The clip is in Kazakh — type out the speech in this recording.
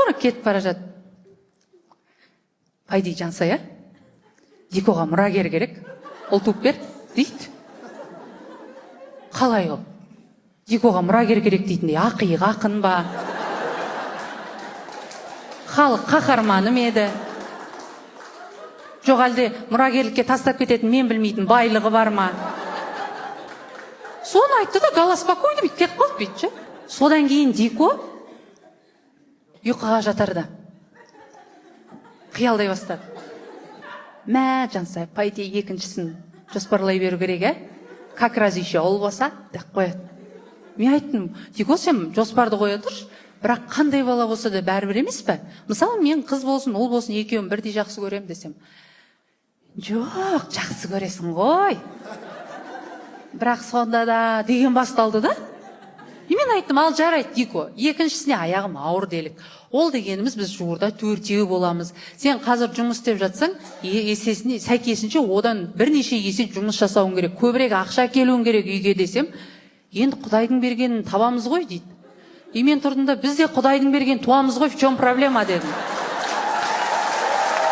Sonra кетіп бара жатып, Пайди Жансая, Дикоға мұрагер керек, ұл туып бер, дейді. Қалай ол? Дикоға мұрагер керек дейтіндей, ақиық ақын ба? Халық қаһарманы ма еді? Жоқ әлде мұрагерлікке тастап кететін мен білмейтін байлығы бар ма? Соны айтты да, гала спокойно бүйтіп кетіп қалды бүйтші. Содан кейін Дико ұйқыға жатарда қиялдай бастады. Мә, Жансая, Пайди екіншісін жоспарлай беру керек, как раз еще ұл болса, деп қояды. Мен айттым, Дико, сен жоспарды қоя тұршы, бірақ қандай бала болса да бәрібір емес пе? Мысалы, мен қыз болсын, ұл болсын, екеуін бірдей жақсы көрем десем. Жоқ, жақсы көресің ғой. Бірақ сонда да деген басталды да. Мен айттым, ал жарайды, Дико, екіншісіне аяғым ауыр делік. Ол дегеніміз біз жуырда 4-еу боламыз. Сен қазір жұмыс істеп жатсаң, сәйкесінше одан бірнеше есе жұмыс жасауың керек, көбірек ақша келуің керек үйге десем, енді Құдайдың бергенін табамыз ғой дейді. Мен тұрдым да, біз де Құдайдың берген туамыз ғой, в чем проблема дедім.